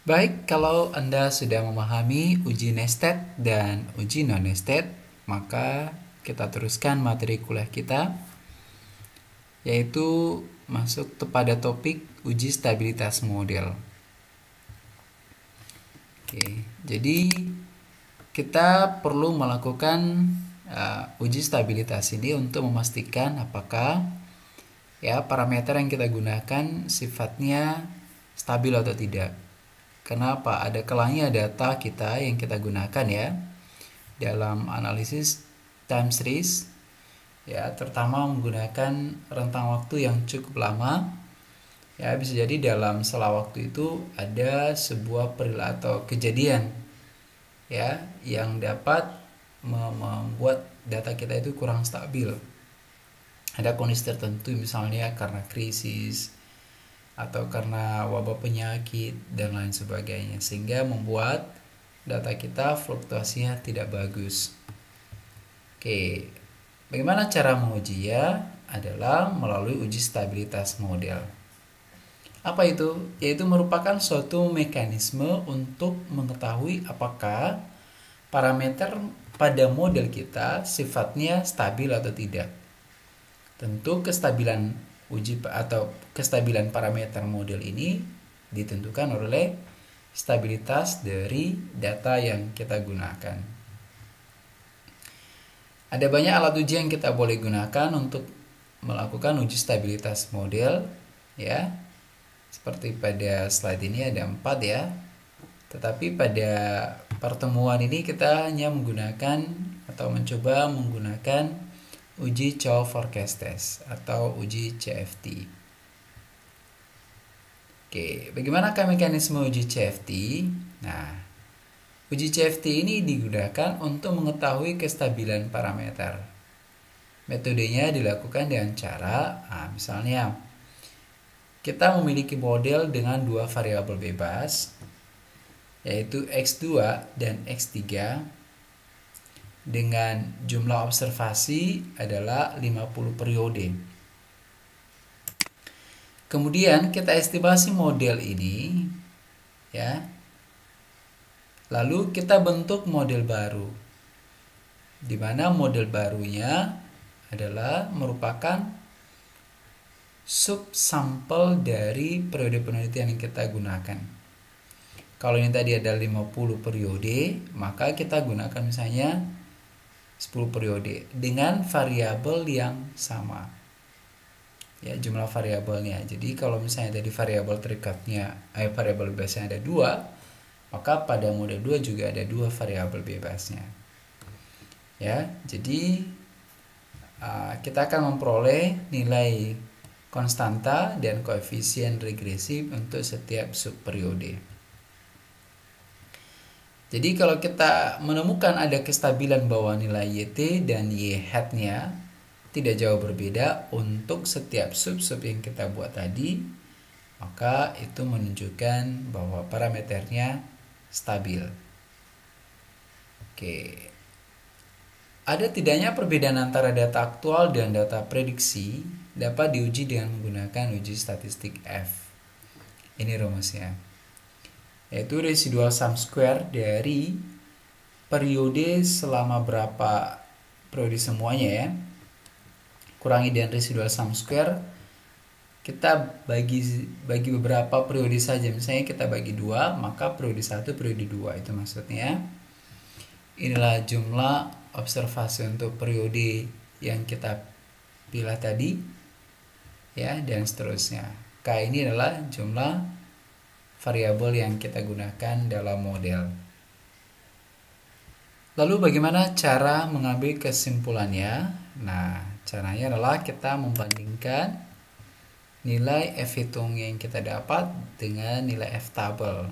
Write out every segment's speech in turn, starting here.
Baik, kalau Anda sudah memahami uji nested dan uji non-nested, maka kita teruskan materi kuliah kita, yaitu masuk kepada topik uji stabilitas model. Oke, jadi kita perlu melakukan uji stabilitas ini untuk memastikan apakah parameter yang kita gunakan sifatnya stabil atau tidak. Kenapa? Ada kalanya data kita yang kita gunakan dalam analisis time series terutama menggunakan rentang waktu yang cukup lama. Bisa jadi dalam selang waktu itu ada sebuah perilaku atau kejadian yang dapat membuat data kita itu kurang stabil. Ada kondisi tertentu, misalnya karena krisis atau karena wabah penyakit dan lain sebagainya, sehingga membuat data kita fluktuasinya tidak bagus. Oke, bagaimana cara mengujinya? Adalah melalui uji stabilitas model. Apa itu? Yaitu merupakan suatu mekanisme untuk mengetahui apakah parameter pada model kita sifatnya stabil atau tidak. Tentu kestabilan kestabilan parameter model ini ditentukan oleh stabilitas dari data yang kita gunakan. Ada banyak alat uji yang kita boleh gunakan untuk melakukan uji stabilitas model, seperti pada slide ini ada 4 Tetapi pada pertemuan ini kita hanya menggunakan atau mencoba menggunakan uji Chow Forecast Test atau uji CFT. Oke, bagaimanakah mekanisme uji CFT? Nah, uji CFT ini digunakan untuk mengetahui kestabilan parameter. Metodenya dilakukan dengan cara, misalnya kita memiliki model dengan dua variabel bebas, yaitu X2 dan X3, dengan jumlah observasi adalah 50 periode. Kemudian kita estimasi model ini, lalu kita bentuk model baru, di mana model barunya adalah merupakan subsampel dari periode penelitian yang kita gunakan. Kalau ini tadi ada 50 periode, maka kita gunakan misalnya 10 periode dengan variabel yang sama. Jumlah variabelnya. Jadi kalau misalnya tadi variabel terikatnya, variabel bebasnya ada 2, maka pada model 2 juga ada 2 variabel bebasnya. Jadi kita akan memperoleh nilai konstanta dan koefisien regresif untuk setiap subperiode. Jadi kalau kita menemukan ada kestabilan bahwa nilai YT dan Y hat-nya tidak jauh berbeda untuk setiap sub-sub yang kita buat tadi, maka itu menunjukkan bahwa parameternya stabil. Oke. Ada tidaknya perbedaan antara data aktual dan data prediksi dapat diuji dengan menggunakan uji statistik F. Ini rumusnya, yaitu residual sum square dari periode selama berapa periode semuanya kurangi dengan residual sum square, kita bagi beberapa periode saja. Misalnya kita bagi 2, maka periode 1 periode 2, itu maksudnya. Inilah jumlah observasi untuk periode yang kita pilih tadi, dan seterusnya. K ini adalah jumlah variabel yang kita gunakan dalam model. Lalu bagaimana cara mengambil kesimpulannya? Nah, caranya adalah kita membandingkan nilai F hitung yang kita dapat dengan nilai F tabel.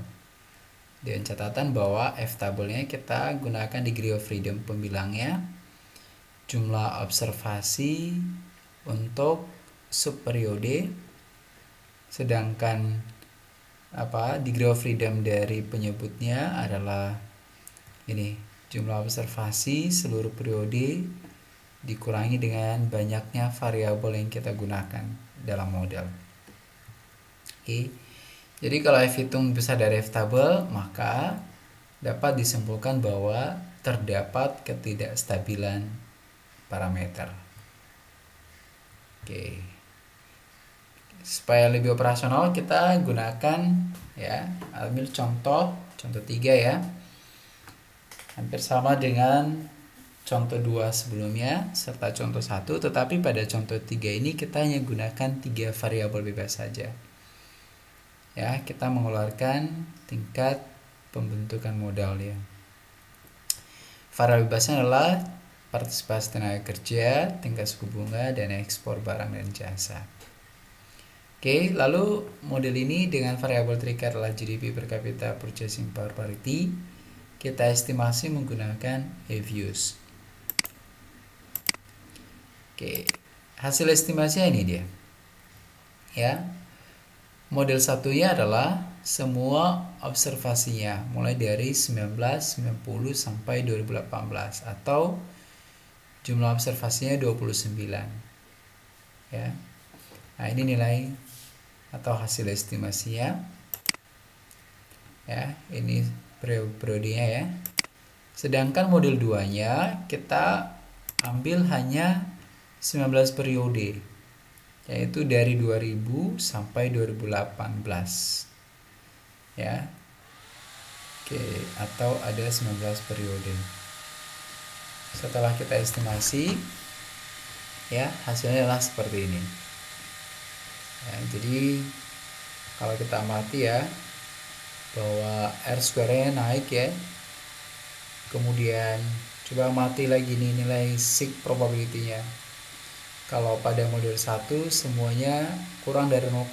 Dengan catatan bahwa F tabelnya kita gunakan degree of freedom pembilangnya, jumlah observasi untuk subperiode, sedangkan degree of freedom dari penyebutnya adalah ini, jumlah observasi seluruh periode dikurangi dengan banyaknya variabel yang kita gunakan dalam model. Oke. Jadi kalau F hitung besar dari F tabel, maka dapat disimpulkan bahwa terdapat ketidakstabilan parameter. Oke. Supaya lebih operasional, kita gunakan ya, ambil contoh 3 ya. Hampir sama dengan contoh 2 sebelumnya serta contoh 1, tetapi pada contoh 3 ini kita hanya gunakan 3 variabel bebas saja. Ya, kita mengeluarkan tingkat pembentukan modalnya. Variabel bebasnya adalah partisipasi tenaga kerja, tingkat suku bunga, dan ekspor barang dan jasa. Oke, lalu model ini dengan variabel terikat adalah GDP per kapita purchasing power parity, kita estimasi menggunakan EVUS. Oke, hasil estimasinya ini dia. Ya. Model satunya adalah semua observasinya mulai dari 1990 sampai 2018 atau jumlah observasinya 29. Ya. Nah, ini nilai atau hasil estimasinya. Ya, ini periodenya ya. Sedangkan model 2-nya kita ambil hanya 19 periode, yaitu dari 2000 sampai 2018. Ya. Oke, atau ada 19 periode. Setelah kita estimasi, ya, hasilnya adalah seperti ini. Ya, jadi kalau kita amati ya, bahwa R square-nya naik ya. Kemudian coba amati lagi nih nilai sig probability-nya. Kalau pada model 1 semuanya kurang dari 0,05.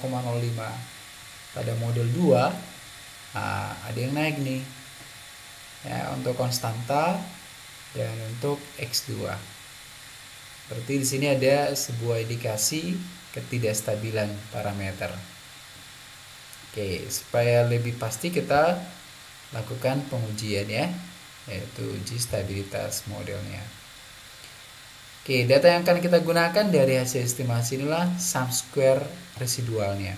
Pada model 2 ada yang naik nih. Ya, untuk konstanta dan untuk X2. Berarti di sini ada sebuah indikasi ketidakstabilan parameter. Oke, supaya lebih pasti kita lakukan pengujian ya, yaitu uji stabilitas modelnya. Oke, data yang akan kita gunakan dari hasil estimasi inilah sum square residualnya.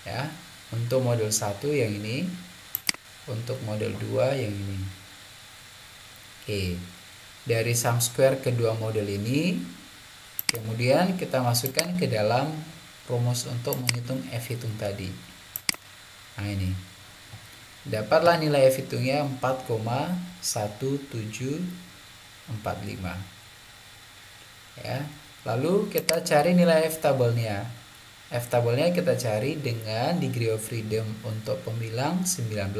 Ya, untuk model 1 yang ini, untuk model 2 yang ini. Oke, dari sum square kedua model ini, kemudian kita masukkan ke dalam rumus untuk menghitung F hitung tadi. Nah, ini. Dapatlah nilai F hitungnya 4,1745. Ya. Lalu kita cari nilai F tabelnya. F tabelnya kita cari dengan degree of freedom untuk pembilang 19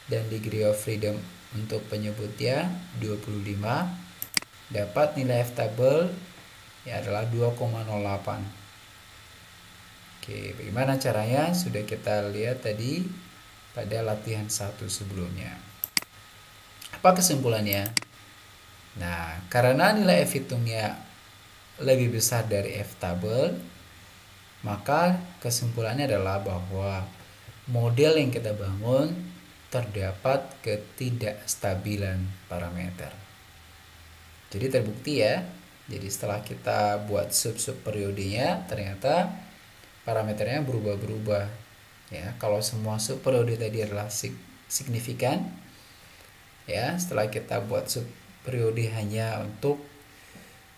dan degree of freedom untuk penyebutnya 25. Dapat nilai F tabel ya adalah 2,08. Oke, bagaimana caranya? Sudah kita lihat tadi pada latihan 1 sebelumnya. Apa kesimpulannya? Nah, karena nilai F hitungnya lebih besar dari F tabel, maka kesimpulannya adalah bahwa model yang kita bangun terdapat ketidakstabilan parameter. Jadi terbukti ya. Jadi setelah kita buat sub-sub periodenya, ternyata parameternya berubah-berubah. Ya, kalau semua sub periode tadi adalah signifikan, ya, setelah kita buat sub periode hanya untuk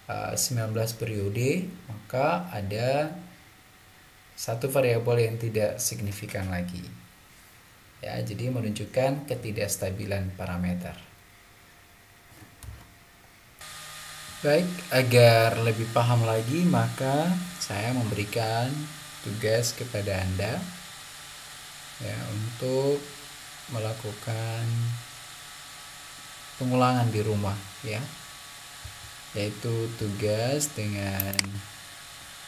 19 periode, maka ada satu variabel yang tidak signifikan lagi. Ya, jadi menunjukkan ketidakstabilan parameter. Baik, agar lebih paham lagi, maka saya memberikan tugas kepada Anda ya untuk melakukan pengulangan di rumah ya, yaitu tugas dengan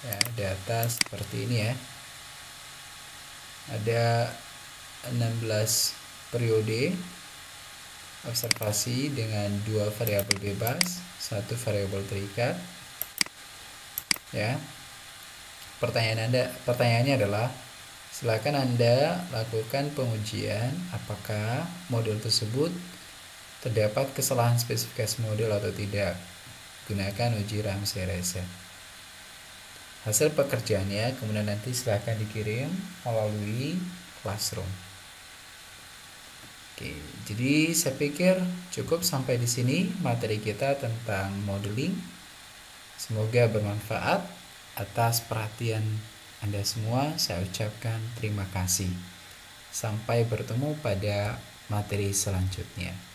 ya, data seperti ini ya. Ada 16 periode observasi dengan 2 variabel bebas, 1 variabel terikat. Ya. Pertanyaannya adalah silakan Anda lakukan pengujian apakah model tersebut terdapat kesalahan spesifikasi model atau tidak. Gunakan uji Ramsey Reset. hasil pekerjaannya, kemudian nanti silahkan dikirim melalui Classroom. Oke, jadi saya pikir cukup sampai di sini materi kita tentang modeling. Semoga bermanfaat. Atas perhatian Anda semua, saya ucapkan terima kasih. Sampai bertemu pada materi selanjutnya.